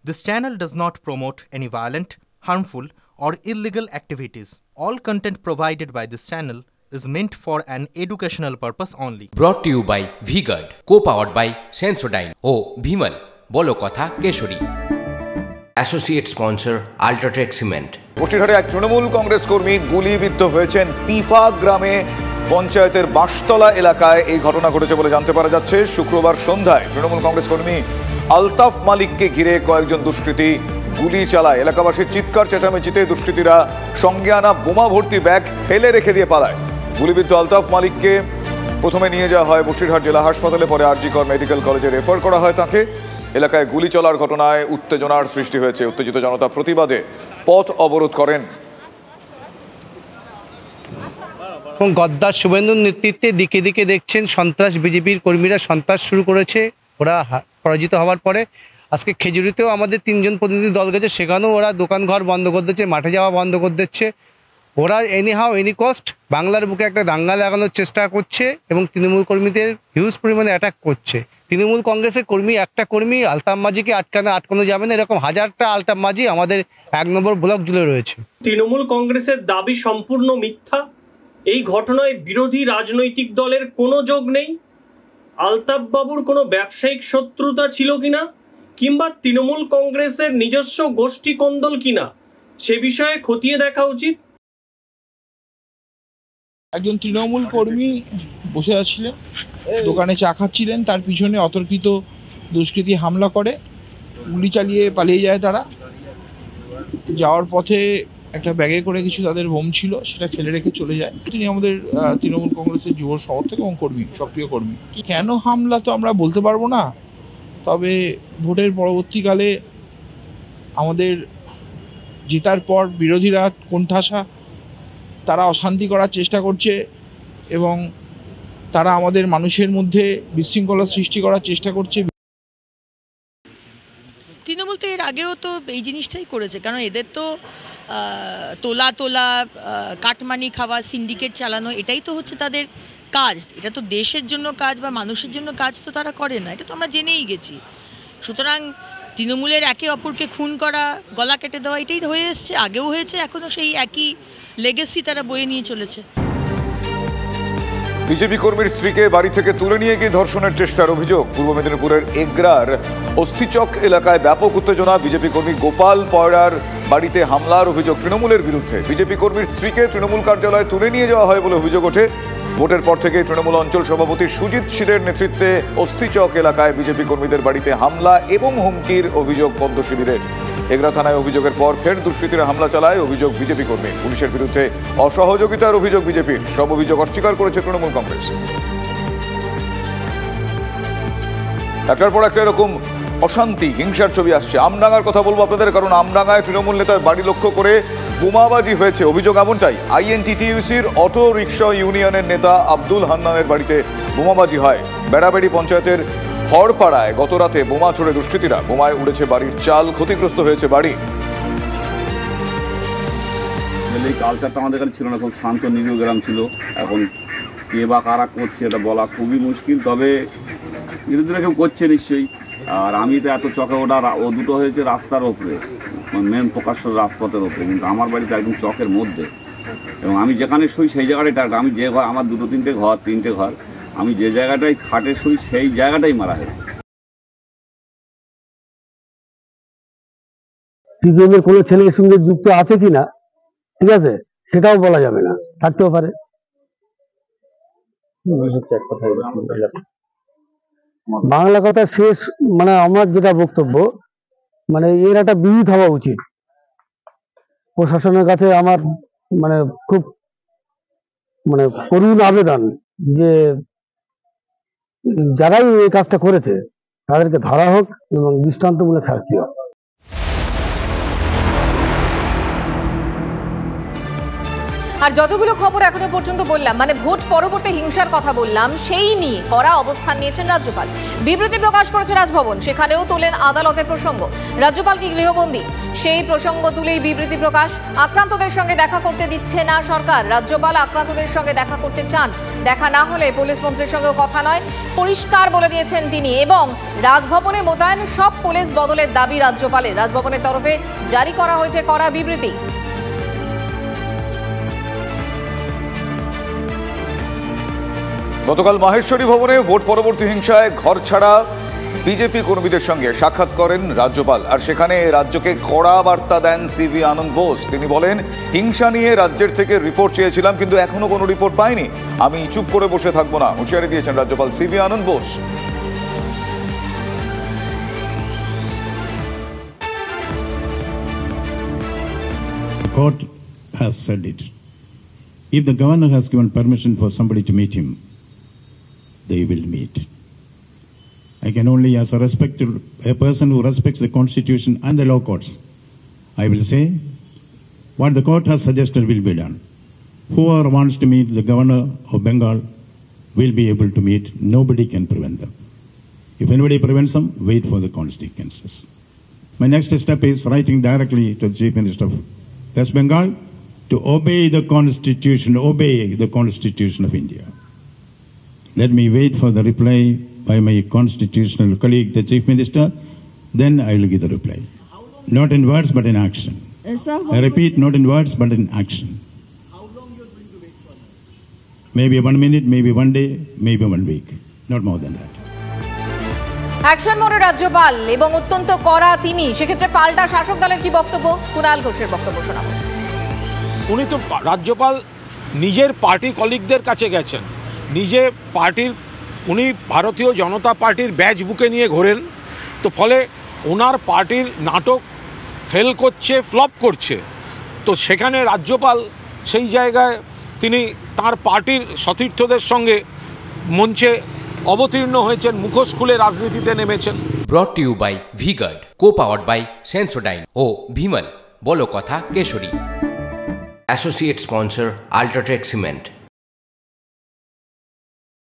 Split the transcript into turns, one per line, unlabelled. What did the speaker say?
This channel does not promote any violent, harmful, or illegal activities. All content provided by this channel is meant for an educational purpose only.
Brought to you by V-Guard, co-powered by Sensodyne O Bhimal, বলো কথা Keshari. Associate sponsor Ultratech Cement।
বসিরহাটে এক তৃণমূল কংগ্রেস কর্মী গুলিবিদ্ধ হয়েছেন পিফা গ্রামে পঞ্চায়েতের বাঁশতলা এলাকায়। এই ঘটনা ঘটেছে বলে জানতে পারা যাচ্ছে। শুক্রবার সন্ধ্যায় তৃণমূল কংগ্রেস কর্মী আলতাফ মালিককে ঘিরে কয়েকজন দুষ্কৃতী গুলি চালায়। এলাকাবাসীর চিৎকার চেঁচামেচিতে দুষ্কৃতীরা সঙ্গে আনা বোমা ভর্তি ব্যাগ ফেলে রেখে দিয়ে পালায়। গুলিবিদ্ধ আলতাফ মালিককে প্রথমে নিয়ে যাওয়া হয় বসিরহাট জেলা হাসপাতালে, পরে আরজি কর মেডিকেল কলেজে রেফার করা হয় তাকে। এলাকায় গুলি চলার ঘটনায় উত্তেজনার সৃষ্টি হয়েছে। উত্তেজিত জনতা প্রতিবাদে পথ অবরোধ করেন।
গদ্দার শুভেন্দুর নেতৃত্বে দিকে দিকে দেখছেন সন্ত্রাস, বিজেপির কর্মীরা সন্ত্রাস শুরু করেছে। ওরা পরাজিত হওয়ার পরে আজকে খেজুরিতেও আমাদের 3 জন প্রতিনিধি দল গেছে, সেখানেও ওরা দোকান ঘর বন্ধ করে দিচ্ছে, মাঠে যাওয়া বন্ধ করে দিচ্ছে। ওরা এনি কস্ট বাংলার বুকে একটা দাঙ্গা লাগানোর চেষ্টা করছে এবং তৃণমূল কর্মীদের হিউজ পরিমাণে অ্যাটাক করছে। তৃণমূল কংগ্রেসের কর্মী কর্মী আলতাফ মাঝিকে আটকানো যাবে না, এরকম হাজারটা আলতাফ মাঝি আমাদের 1 নম্বর ব্লক জুড়ে রয়েছে।
তৃণমূল কংগ্রেসের দাবি সম্পূর্ণ মিথ্যা। এই ঘটনায় বিরোধী রাজনৈতিক দলের কোনো যোগ নেই। আলতাফ বাবুর কোনো ব্যবসায়িক শত্রুতা ছিল কিনা কিংবা তৃণমূল কংগ্রেসের নিজস্ব গোষ্ঠী কোন্দল কিনা সে বিষয়ে খতিয়ে দেখা উচিত।
একজন তৃণমূল কর্মী বসে আছিলেন, দোকানে চা খাচ্ছিলেন, তার পিছনে অতর্কিত দুষ্কৃতী হামলা করে, গুলি চালিয়ে পালিয়ে যায়। তারা যাওয়ার পথে একটা ব্যাগে করে কিছু তাদের বোম ছিল, সেটা ফেলে রেখে চলে যায়। তিনি আমাদের তৃণমূল কংগ্রেসের যুব সমর্থক এবং কর্মী, সক্রিয় কর্মী। কেন হামলা তো আমরা বলতে পারবো না, তবে ভোটের পরবর্তীকালে আমাদের জেতার পর বিরোধীরা কোণঠাসা, তারা অশান্তি করার চেষ্টা করছে এবং তারা আমাদের মানুষের মধ্যে বিশৃঙ্খলা সৃষ্টি করার চেষ্টা করছে।
তৃণমূল তো এর আগেও তো এই জিনিসটাই করেছে, কারণ এদের তো তোলা কাটমানি খাওয়া, সিন্ডিকেট চালানো, এটাই তো হচ্ছে তাদের কাজ। এটা তো দেশের জন্য কাজ বা মানুষের জন্য কাজ তো তারা করে না, এটা তো আমরা জেনেই গেছি। সুতরাং তৃণমূলের একে অপরকে খুন করা, গলা কেটে দেওয়া, এটাই হয়ে এসছে, আগেও হয়েছে, এখনও সেই একই লেগেসি তারা বয়ে নিয়ে চলেছে।
বিজেপি কর্মীর স্ত্রীকে বাড়ি থেকে তুলে নিয়ে গিয়ে ধর্ষণের চেষ্টার অভিযোগ। পূর্ব মেদিনীপুরের এগ্রার অস্থিচক এলাকায় ব্যাপক উত্তেজনা। বিজেপি কর্মী গোপাল পয়রার বাড়িতে হামলার অভিযোগ তৃণমূলের বিরুদ্ধে। বিজেপি কর্মীর স্ত্রীকে তৃণমূল কার্যালয়ে তুলে নিয়ে যাওয়া হয় বলে অভিযোগ ওঠে। ভোটের পর থেকে তৃণমূল অঞ্চল সভাপতি সুজিত শীলের নেতৃত্বে অস্থিচক এলাকায় বিজেপি কর্মীদের বাড়িতে হামলা এবং হুমকির অভিযোগ পদ্ম শিবিরের। এগরা থানায় অভিযোগের পর ফের দুষ্কৃতীরা হামলা চালায়, অভিযোগ বিজেপি কর্মী। পুলিশের বিরুদ্ধে অসহযোগিতার অভিযোগ বিজেপির। সব অভিযোগ অস্বীকার করেছে তৃণমূল কংগ্রেস। একটার পর একটা এরকম অশান্তি, হিংসার ছবি আসছে। আমডাঙ্গার কথা বলবো আপনাদের, কারণ আমডাঙ্গায় তৃণমূল নেতার বাড়ি লক্ষ্য করে বোমাবাজি হয়েছে, অভিযোগ এমনটাই। INTTUCর অটো রিক্সা ইউনিয়নের নেতা আব্দুল হান্নানের বাড়িতে বোমাবাজি হয়। বেড়াবেড়ি পঞ্চায়েতের হরপাড়ায় গত রাতে বোমা ছড়ে দুষ্কৃতীরা। বোমায় উড়েছে বাড়ির চাল, ক্ষতিগ্রস্ত হয়েছে বাড়ি।
এই কালচারটা আমাদের এখানে ছিল না, খুব শান্ত নিরীহ গ্রাম ছিল। এখন কে বা কারা করছে এটা বলা খুবই মুশকিল, তবে বিরোধীরা কেউ করছে নিশ্চয়ই। আর আমি তো এত চকে ওটা, ও দুটো হয়েছে রাস্তার ওপরে, মেন প্রকাশ্য রাজপথের ওপরে, কিন্তু আমার বাড়িতে একদম চকের মধ্যে। এবং আমি যেখানে শুই সেই জায়গাটাই টার্গেট। আমি যে ঘর, আমার 2-3টে ঘর, আমি যে জায়গাটায় খাটে শুই সেই জায়গাটাই মারা হয়েছে।
সিপিএমের কোনো ছেলের সঙ্গে যুক্ত আছে কিনা, ঠিক আছে, সেটাও বলা যাবে না, থাকতেও পারে। বাংলা কথা শেষ, মানে আমার যেটা বক্তব্য, মানে এর একটা বিহিত হওয়া উচিত। প্রশাসনের কাছে আমার খুব করুণ আবেদন যে যারাই এই কাজটা করেছে তাদেরকে ধরা হোক এবং দৃষ্টান্তমূলক শাস্তি হোক।
আর যতগুলো খবর এখনো পর্যন্ত বললাম, ভোট পরবর্তী হিংসার কথা বললাম, সেই নিয়ে কড়া অবস্থান নিয়েছেন রাজ্যপাল। বিবৃতি প্রকাশ করেছে রাজভবন, সেখানেও তোলেন আদালতের প্রসঙ্গ। রাজ্যপাল কি গৃহবন্দী, সেই প্রসঙ্গ তুলেই বিবৃতি প্রকাশ। আক্রান্তদের সঙ্গে দেখা করতে দিচ্ছে না সরকার, রাজ্যপাল আক্রান্তদের সঙ্গে দেখা করতে চান, দেখা না হলে পুলিশ মন্ত্রীর সঙ্গেও কথা নয়, পরিষ্কার বলে দিয়েছেন তিনি। এবং রাজভবনে মোতায়েন সব পুলিশ বদলের দাবি রাজ্যপালের। রাজভবনের তরফে জারি করা হয়েছে কড়া বিবৃতি।
গতকাল মাহেশ্বরী ভবনে ভোট পরবর্তী হিংসায় ঘরছাড়া বিজেপি কর্মীদের সঙ্গে সাক্ষাৎ করেন রাজ্যপাল। আর সেখানে রাজ্যকে কড়া বার্তা দেন সিভি আনন্দ বোস। তিনি বলেন, হিংসা নিয়ে রাজ্যের থেকে রিপোর্ট চেয়েছিলাম, কিন্তু এখনো কোনো রিপোর্ট পাইনি। আমি চুপ করে বসে থাকবো না, হুঁশিয়ারি দিয়েছেন রাজ্যপাল C V Ananda Bose.
Court has said it. If the governor has given permission for somebody to meet him, they will meet. I can only, as a person who respects the constitution and the law courts, I will say what the court has suggested will be done. Whoever wants to meet the governor of Bengal will be able to meet. Nobody can prevent them. If anybody prevents them, wait for the consequences. My next step is writing directly to the Chief Minister of West Bengal to obey the Constitution of India. Let me wait for the reply by my constitutional colleague, the Chief Minister, then I will give the reply. Not in words, but in action. I repeat, not in words, but in action. How long you are going to wait for that? Maybe 1 minute, maybe 1 day, maybe 1 week. Not more than that.
Action মোডে রাজ্যপাল এবং অত্যন্ত কড়া তিনি। সেক্ষেত্রে পাল্টা শাসক দলের কি বক্তব্য? কুণাল ঘোষের বক্তব্য শোনাবো।
উনি তো রাজ্যপাল নিজের পার্টি কলিগদের কাছে গেছেন, নিজে পার্টির, উনি ভারতীয় জনতা পার্টির ব্যাজ বুকে নিয়ে ঘোরেন, তো ফলে ওনার পার্টির নাটক ফেল করছে, ফ্লপ করছে। তো সেখানে রাজ্যপাল সেই জায়গায় তিনি তার পার্টির সতীর্থদের সঙ্গে মঞ্চে অবতীর্ণ হয়েছেন, মুখোশ খুলে রাজনীতিতে নেমেছেন।
Brought to you by V Guard, co powered by Sensodyne ও ভিমল, বলো কথা কেশরী। Associate sponsor UltraTech cement.